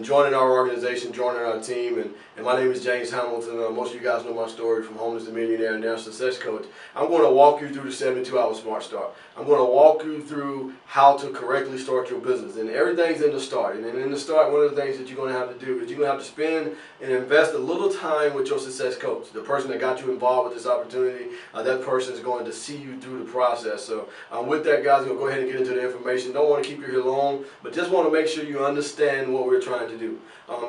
joining our organization, joining our team, and my name is James Hamilton. Most of you guys know my story from homeless to millionaire and now success coach. I'm going to walk you through the 72-hour Smart Start. I'm going to walk you through how to correctly start your business, and everything's in the start. And in the start, one of the things that you're going to have to do is you're going to have to spend and invest a little time with your success coach, the person that got you involved with this opportunity. That person is going to see you through the process. So with that, guys, I'm going to go ahead and get into the information. Don't want to keep you here long, but just want to make sure you understand what we're trying to do.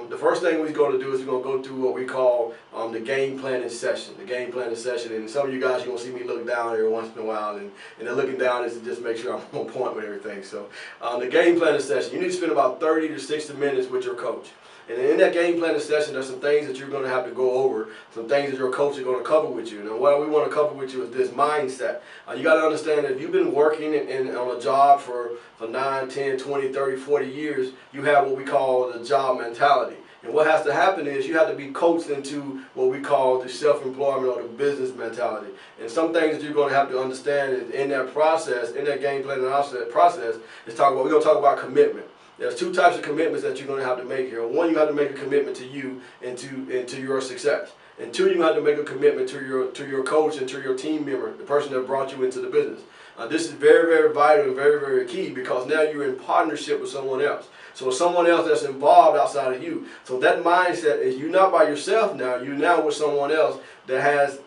The first thing we're going to do is we're going to go through what we call the game planning session. The game planning session, and some of you guys, you're going to see me look down every once in a while, and the looking down is to just make sure I'm on point with everything. So the game planning session, you need to spend about 30 to 60 minutes with your coach. And in that game planning session, there's some things that you're going to have to go over, some things that your coach is going to cover with you. And what we want to cover with you is this mindset. You got to understand that if you've been working on a job for 9, 10, 20, 30, 40 years, you have what we call the job mentality. And what has to happen is you have to be coached into what we call the self-employment or the business mentality. And some things that you're going to have to understand is in that process, in that game planning process, we're going to talk about commitment. There's two types of commitments that you're going to have to make here. One, you have to make a commitment to you and to your success. And two, you have to make a commitment to your coach and to your team member, the person that brought you into the business. This is very, very vital and very, very key because now you're in partnership with someone else. So someone else that's involved outside of you. So that mindset is you're not by yourself now. You're now with someone else that has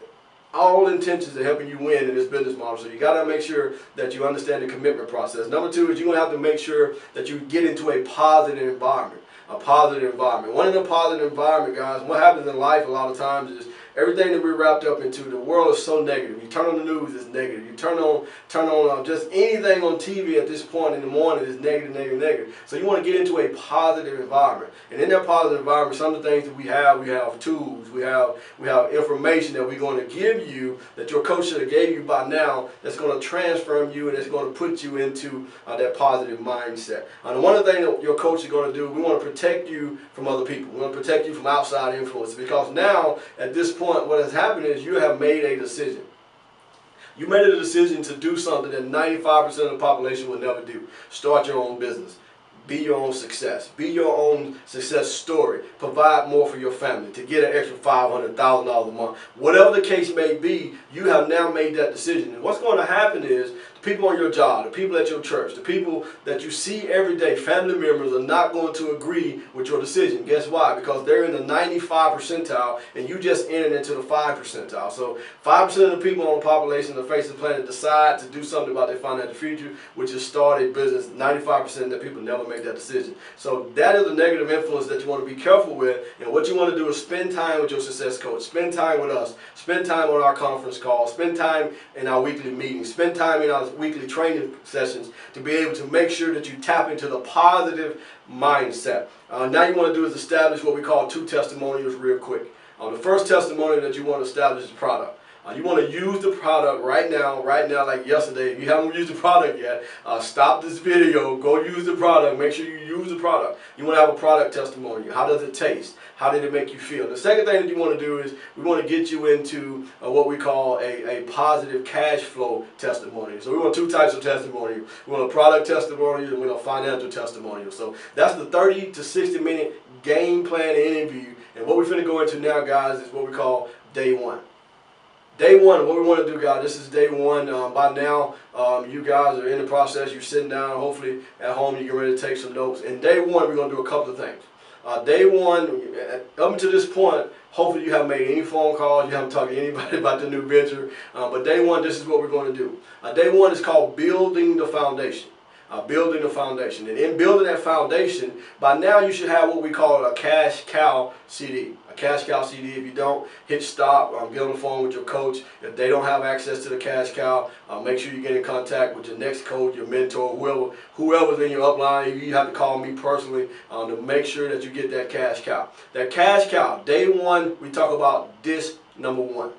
all intentions of helping you win in this business model. So you got to make sure that you understand the commitment process. Number two is you're going to have to make sure that you get into a positive environment. A positive environment. One of the positive environment, guys, what happens in life a lot of times is everything that we're wrapped up into, the world is so negative. You turn on the news, it's negative. You turn on just anything on TV at this point in the morning is negative, negative, negative. So you want to get into a positive environment. And in that positive environment, some of the things that we have tools, we have information that we're going to give you that your coach should have gave you by now that's going to transform you and it's going to put you into that positive mindset. And one of the things that your coach is going to do, we want to protect you from other people. We want to protect you from outside influence because now, at this point, what has happened is you have made a decision. You made a decision to do something that 95% of the population will never do. Start your own business. Be your own success. Be your own success story. Provide more for your family to get an extra $500,000 a month. Whatever the case may be, you have now made that decision. And what's going to happen is the people on your job, the people at your church, the people that you see every day, family members are not going to agree with your decision. Guess why? Because they're in the 95 percentile and you just entered into the 5 percentile. So 5% of the people on the population on the face of the planet decide to do something about their financial future, which is start a business. 95% of the people never make that decision. So that is a negative influence that you want to be careful with. And what you want to do is spend time with your success coach. Spend time with us. Spend time on our conference call. Spend time in our weekly meetings. Spend time in our weekly training sessions to be able to make sure that you tap into the positive mindset. Now you want to do is establish what we call 2 testimonials real quick. The first testimonial that you want to establish is product. You want to use the product right now, like yesterday. If you haven't used the product yet, stop this video, go use the product. Make sure you use the product. You want to have a product testimonial. How does it taste? How did it make you feel? The second thing that you want to do is we want to get you into what we call a positive cash flow testimonial. So we want 2 types of testimonial. We want a product testimonial and we want a financial testimonial. So that's the 30 to 60 minute game plan interview. And what we're going to go into now, guys, is what we call day 1. Day 1, what we want to do, guys, this is day 1. By now, you guys are in the process. You're sitting down, hopefully at home, you get ready to take some notes. And day 1, we're going to do a couple of things. Day 1, up until this point, hopefully you haven't made any phone calls, you haven't talked to anybody about the new venture. But day 1, this is what we're going to do. Day 1 is called building the foundation. Building the foundation. And in building that foundation, by now you should have what we call a cash cow CD. A cash cow CD. If you don't, hit stop. Get on the phone with your coach. If they don't have access to the cash cow, make sure you get in contact with your next coach, your mentor, whoever's in your upline. You have to call me personally to make sure that you get that cash cow. That cash cow, day 1, we talk about this number one.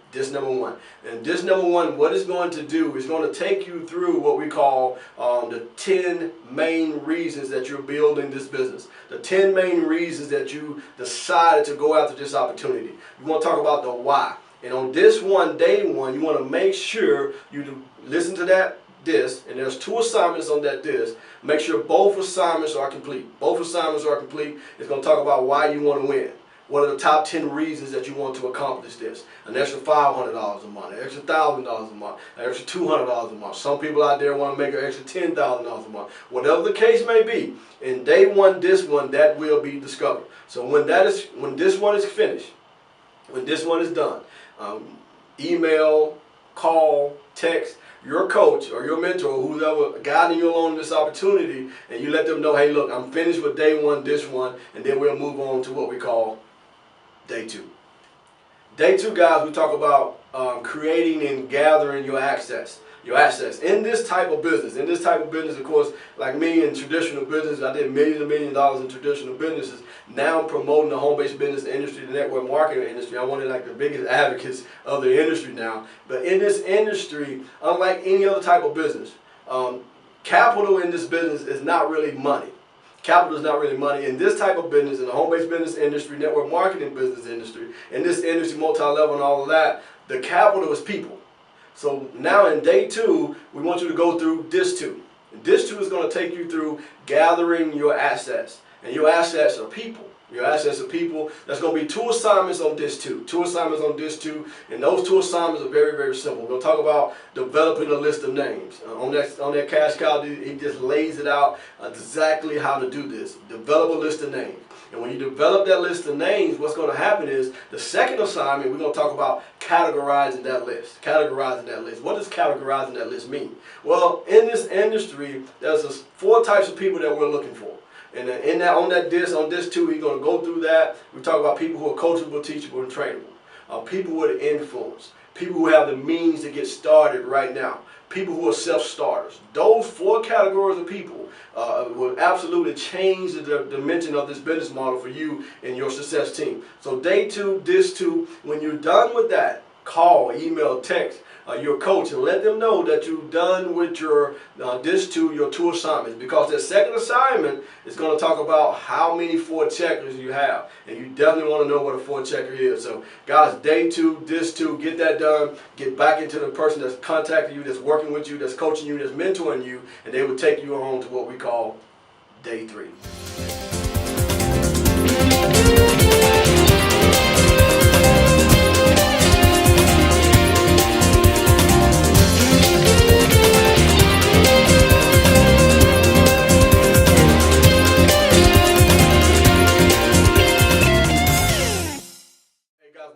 And this number one, what it's going to do is going to take you through what we call the 10 main reasons that you're building this business. The 10 main reasons that you decided to go after this opportunity. You want to talk about the why. And on this one, day 1, you want to make sure you listen to that disc, and there's 2 assignments on that disc. Make sure both assignments are complete. Both assignments are complete. It's going to talk about why you want to win. What are the top 10 reasons that you want to accomplish this? An extra $500 a month, an extra $1,000 a month, an extra $200 a month. Some people out there want to make an extra $10,000 a month. Whatever the case may be, in day 1, this one, that will be discovered. So when this one is finished, when this one is done, email, call, text your coach or your mentor or whoever guiding you along this opportunity, and you let them know, hey, look, I'm finished with day 1, this one, and then we'll move on to what we call day 2. Day 2, guys, we talk about creating and gathering your assets. In this type of business, of course, like me in traditional business, I did millions and millions of dollars in traditional businesses. Now I'm promoting the home-based business industry, the network marketing industry. I'm one of like the biggest advocates of the industry now. But in this industry, unlike any other type of business, capital in this business is not really money. Capital is not really money. In this type of business, in the home-based business industry, network marketing business industry, in this industry, multi-level and all of that, the capital is people. So now in day 2, we want you to go through this 2. And this 2 is going to take you through gathering your assets. And your assets are people. Your assets are people. There's going to be 2 assignments on this 2. 2 assignments on this 2. And those 2 assignments are very, very simple. We're going to talk about developing a list of names. On that cash cow, he just lays it out exactly how to do this. Develop a list of names. And when you develop that list of names, what's going to happen is the second assignment, we're going to talk about categorizing that list. Categorizing that list. What does categorizing that list mean? Well, in this industry, there's 4 types of people that we're looking for. And on this 2, we're going to go through that. We talk about people who are coachable, teachable, and trainable. People with influence. People who have the means to get started right now. People who are self-starters. Those 4 categories of people will absolutely change the dimension of this business model for you and your success team. So day 2, this 2, when you're done with that, call, email, text your coach and let them know that you're done with your your 2 assignments, because that second assignment is going to talk about how many 4 checkers you have, and you definitely want to know what a 4 checker is. So guys, day 2, this 2, get that done. Get back into the person that's contacting you, that's working with you, that's coaching you, that's mentoring you, and they will take you on to what we call day 3.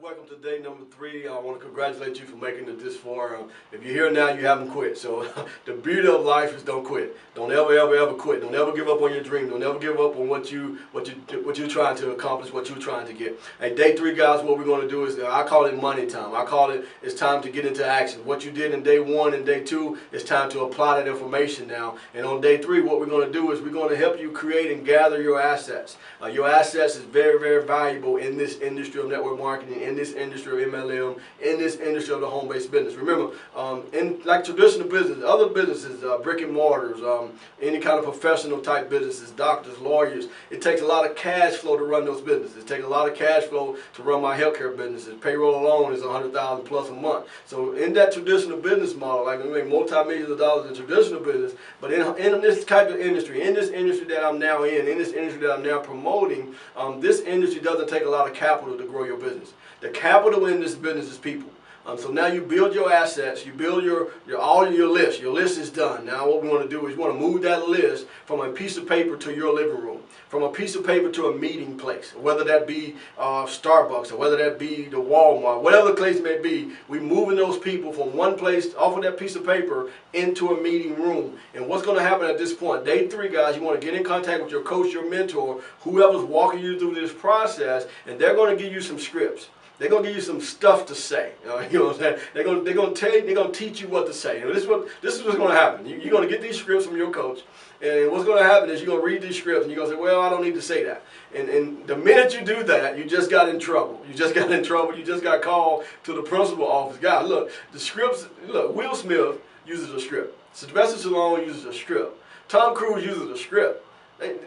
Welcome to day number 3. I want to congratulate you for making it this far. If you're here now, you haven't quit. So the beauty of life is don't quit. Don't ever quit. Don't ever give up on your dream. Don't ever give up on what you're trying to accomplish, what you're trying to get. Hey, day 3, guys, what we're going to do is I call it money time. I call it it's time to get into action. What you did in day 1 and day 2, it's time to apply that information now. And on day 3, what we're going to do is we're going to help you create and gather your assets. Your assets is very, very valuable in this industry of network marketing, in this industry of MLM, in this industry of the home-based business. Remember, in like traditional business, other businesses, brick and mortars, any kind of professional type businesses, doctors, lawyers, it takes a lot of cash flow to run those businesses. It takes a lot of cash flow to run my healthcare businesses. Payroll alone is $100,000 plus a month. So in that traditional business model, like we make multi-millions of dollars in traditional business, but in this type of industry, in this industry that I'm now in this industry that I'm now promoting, this industry doesn't take a lot of capital to grow your business. The capital in this business is people. So now you build your assets, you build all your list. Your list is done. Now what we want to do is we want to move that list from a piece of paper to your living room, from a piece of paper to a meeting place, whether that be Starbucks or whether that be the Walmart, whatever the place may be. We're moving those people from one place off of that piece of paper into a meeting room. And what's going to happen at this point? Day 3, guys, you want to get in contact with your coach, your mentor, whoever's walking you through this process, and they're going to give you some scripts. They're gonna give you some stuff to say. You know what I'm saying? They're gonna tell you, they're gonna teach you what to say. This is what's gonna happen. You're gonna get these scripts from your coach, and what's gonna happen is you're gonna read these scripts and you're gonna say, well, I don't need to say that. And the minute you do that, you just got in trouble. You just got in trouble. You just got called to the principal office. Guys, look, the scripts. Look, Will Smith uses a script. Sylvester Stallone uses a script. Tom Cruise uses a script.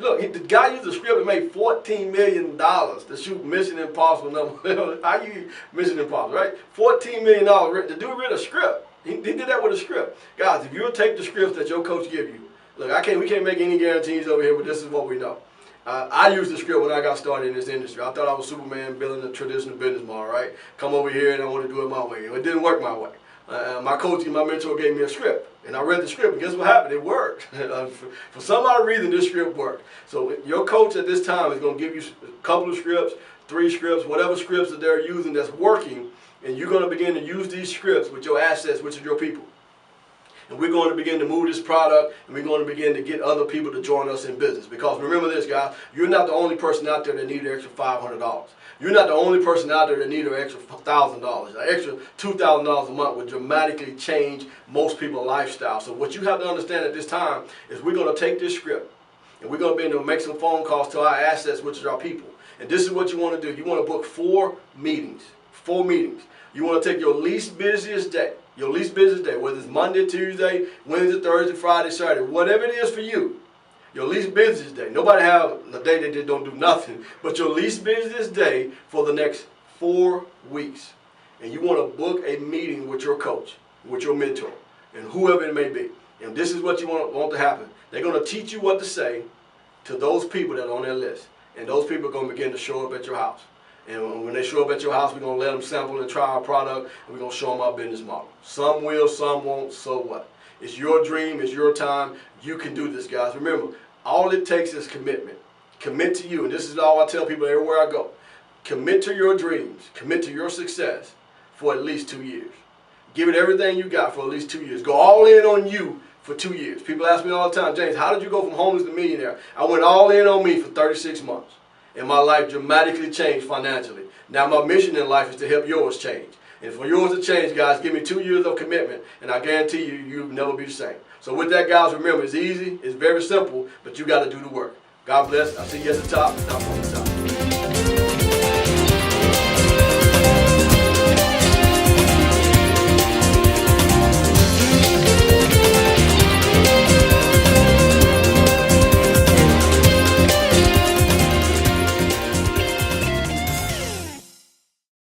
Look, the guy used a script and made $14 million to shoot Mission Impossible number. How you Mission Impossible, right? $14 million. The dude read a script. He did that with a script. Guys, if you'll take the scripts that your coach give you, look, we can't make any guarantees over here, but this is what we know. I used the script when I got started in this industry. I thought I was Superman building a traditional business model, right? Come over here and I want to do it my way. It didn't work my way. My coach and my mentor gave me a script, and I read the script, and guess what happened? It worked. For some odd reason, this script worked. So your coach at this time is going to give you a couple of scripts, 3 scripts, whatever scripts that they're using that's working, and you're going to begin to use these scripts with your assets, which are your people. And we're going to begin to move this product, and we're going to begin to get other people to join us in business. Because remember this, guys, you're not the only person out there that needs an extra $500. You're not the only person out there that needs an extra $1,000. An extra $2,000 a month would dramatically change most people's lifestyle. So what you have to understand at this time is we're going to take this script, and we're going to be able to make some phone calls to our assets, which is our people. And this is what you want to do. You want to book 4 meetings. 4 meetings. You want to take your least busiest day. Your least busiest day, whether it's Monday, Tuesday, Wednesday, Thursday, Friday, Saturday, whatever it is for you, your least busiest day. Nobody have a day they just don't do nothing, but your least busiest day for the next 4 weeks. And you want to book a meeting with your coach, with your mentor, and whoever it may be. And this is what you want to happen. They're going to teach you what to say to those people that are on their list. And those people are going to begin to show up at your house. And when they show up at your house, we're going to let them sample and try our product, and we're going to show them our business model. Some will, some won't, so what? It's your dream, it's your time. You can do this, guys. Remember, all it takes is commitment. Commit to you, and this is all I tell people everywhere I go. Commit to your dreams. Commit to your success for at least 2 years. Give it everything you got for at least 2 years. Go all in on you for 2 years. People ask me all the time, James, how did you go from homeless to millionaire? I went all in on me for 36 months. And my life dramatically changed financially. Now my mission in life is to help yours change. And for yours to change, guys, give me 2 years of commitment, and I guarantee you, you'll never be the same. So with that, guys, remember, it's easy, it's very simple, but you got to do the work. God bless. I'll see you at the top.